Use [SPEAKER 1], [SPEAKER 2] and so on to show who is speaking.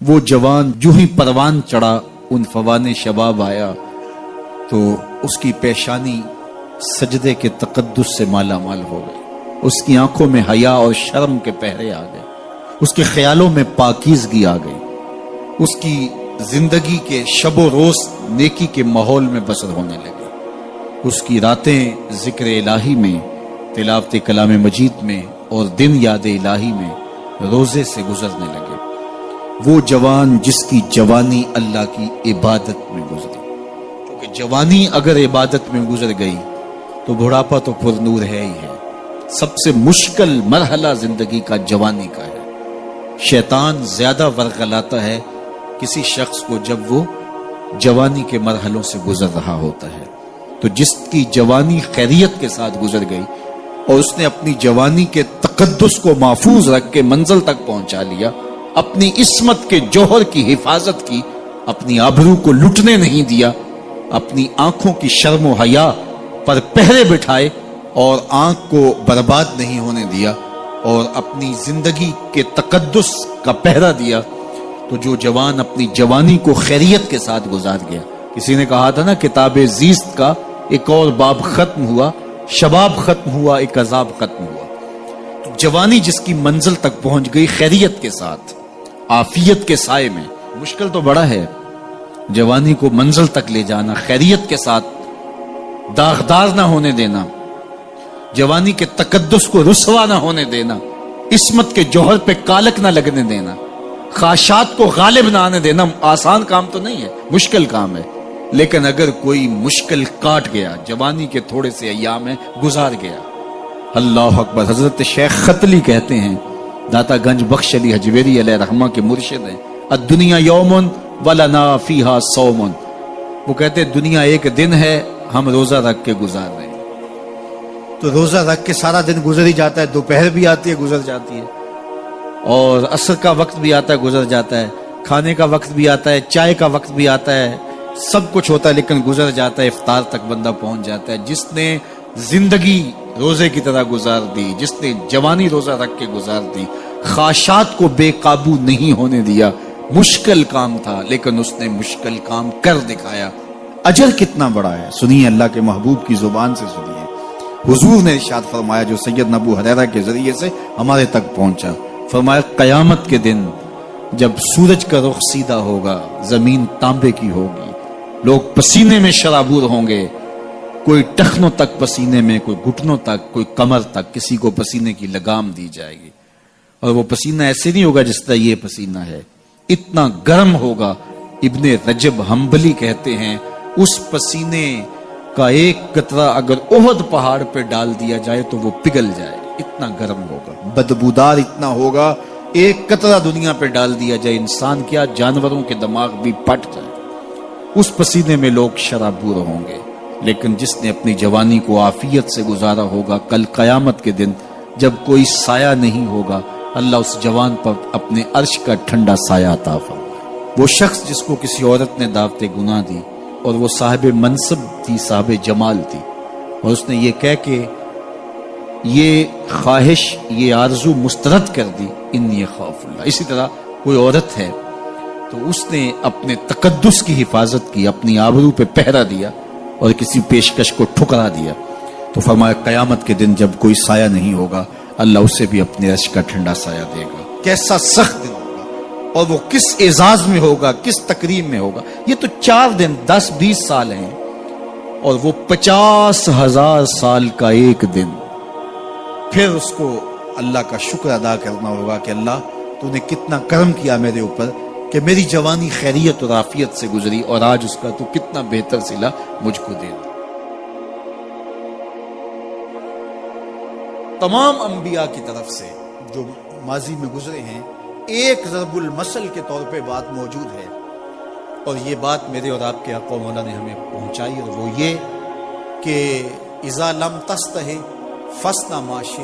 [SPEAKER 1] وہ جوان جو ہی پروان چڑھا ان فوان شباب آیا تو اس کی پیشانی سجدے کے تقدس سے مالا مال ہو گئی، اس کی آنکھوں میں حیا اور شرم کے پہرے آ گئے، اس کے خیالوں میں پاکیزگی آ گئی، اس کی زندگی کے شب و روز نیکی کے ماحول میں بسر ہونے لگے، اس کی راتیں ذکر الہی میں، تلاوت کلام مجید میں اور دن یاد الہی میں روزے سے گزرنے لگے۔ وہ جوان جس کی جوانی اللہ کی عبادت میں گزری، کیونکہ جوانی اگر عبادت میں گزر گئی تو بڑھاپا تو پر نور ہے ہی ہے۔ سب سے مشکل مرحلہ زندگی کا جوانی کا ہے۔ شیطان زیادہ ورغلاتا ہے کسی شخص کو جب وہ جوانی کے مرحلوں سے گزر رہا ہوتا ہے۔ تو جس کی جوانی خیریت کے ساتھ گزر گئی اور اس نے اپنی جوانی کے تقدس کو محفوظ رکھ کے منزل تک پہنچا لیا، اپنی عصمت کے جوہر کی حفاظت کی، اپنی آبرو کو لٹنے نہیں دیا، اپنی آنکھوں کی شرم و حیا پر پہرے بٹھائے اور آنکھ کو برباد نہیں ہونے دیا اور اپنی زندگی کے تقدس کا پہرا دیا، تو جو جوان اپنی جوانی کو خیریت کے ساتھ گزار گیا۔ کسی نے کہا تھا نا، کتاب زیست کا ایک اور باب ختم ہوا، شباب ختم ہوا، ایک عذاب ختم ہوا۔ تو جوانی جس کی منزل تک پہنچ گئی خیریت کے ساتھ، عافیت کے سائے میں۔ مشکل تو بڑا ہے جوانی کو منزل تک لے جانا، خیریت کے ساتھ، داغدار نہ ہونے دینا، جوانی کے تقدس کو رسوا نہ ہونے دینا، عصمت کے جوہر پہ کالک نہ لگنے دینا، خواہشات کو غالب نہ آنے دینا۔ آسان کام تو نہیں ہے، مشکل کام ہے، لیکن اگر کوئی مشکل کاٹ گیا، جوانی کے تھوڑے سے ایام میں گزار گیا، اللہ اکبر۔ حضرت شیخ ختلی کہتے ہیں، داتا گنج بخش علی حجویری علیہ رحمہ کے مرشد ہیں، الدنیا یومن ولنا فیہا صومن۔ وہ کہتے ہیں دنیا ایک دن ہے، ہم روزہ رکھ کے گزار رہے ہیں۔ تو روزہ رکھ کے سارا دن گزر ہی جاتا ہے، دوپہر بھی آتی ہے گزر جاتی ہے، اور عصر کا وقت بھی آتا ہے گزر جاتا ہے، کھانے کا وقت بھی آتا ہے، چائے کا وقت بھی آتا ہے، سب کچھ ہوتا ہے لیکن گزر جاتا ہے، افطار تک بندہ پہنچ جاتا ہے۔ جس نے زندگی روزے کی طرح گزار دی، جس نے جوانی روزہ رکھ کے گزار دی، خواہشات کو بے قابو نہیں ہونے دیا، مشکل کام تھا لیکن اس نے مشکل کام کر دکھایا۔ اجر کتنا بڑا ہے، سنیے اللہ کے محبوب کی زبان سے سنیے۔ حضور نے ارشاد فرمایا جو سیدنا ابو ہریرہ کے ذریعے سے ہمارے تک پہنچا، فرمایا قیامت کے دن جب سورج کا رخ سیدھا ہوگا، زمین تانبے کی ہوگی، لوگ پسینے میں شرابور ہوں گے، کوئی ٹخنوں تک پسینے میں، کوئی گھٹنوں تک، کوئی کمر تک، کسی کو پسینے کی لگام دی جائے گی، اور وہ پسینہ ایسے نہیں ہوگا جس طرح یہ پسینہ ہے، اتنا گرم ہوگا۔ ابن رجب حنبلی کہتے ہیں اس پسینے کا ایک قطرہ اگر احد پہاڑ پہ ڈال دیا جائے تو وہ پگھل جائے، اتنا گرم ہوگا، بدبودار اتنا ہوگا، ایک قطرہ دنیا پہ ڈال دیا جائے، انسان کیا جانوروں کے دماغ بھی پھٹ جائے۔ اس پسینے میں لوگ شرابور ہوں گے، لیکن جس نے اپنی جوانی کو عافیت سے گزارا ہوگا، کل قیامت کے دن جب کوئی سایہ نہیں ہوگا، اللہ اس جوان پر اپنے عرش کا ٹھنڈا سایہ عطا فرمائے۔ وہ شخص جس کو کسی عورت نے دعوت گناہ دی اور وہ صاحب منصب تھی، صاحب جمال تھی، اور اس نے یہ کہہ کے یہ خواہش، یہ آرزو مسترد کر دی، انی خاف اللہ۔ اسی طرح کوئی عورت ہے تو اس نے اپنے تقدس کی حفاظت کی، اپنی آبرو پہ پہرا دیا اور کسی پیشکش کو ٹھکرا دیا، تو فرمایا قیامت کے دن جب کوئی سایہ نہیں ہوگا، اللہ اسے بھی اپنے عرش کا ٹھنڈا سایہ دے گا۔ کیسا سخت دن ہوگا، اور وہ کس اعزاز میں ہوگا، کس تکریم میں ہوگا۔ یہ تو 4 دن 10-20 سال ہیں، اور وہ 50,000 سال کا ایک دن۔ پھر اس کو اللہ کا شکر ادا کرنا ہوگا کہ اللہ تو نے کتنا کرم کیا میرے اوپر کہ میری جوانی خیریت اور عافیت سے گزری، اور آج اس کا تو کتنا بہتر صلہ مجھ کو دے دے۔ تمام انبیاء کی طرف سے جو ماضی میں گزرے ہیں، ایک ضرب المثل کے طور پہ بات موجود ہے، اور یہ بات میرے اور آپ کے آقا و مولا نے ہمیں پہنچائی، اور وہ یہ کہ اذا لم تستحِ فاصنع ما شئت۔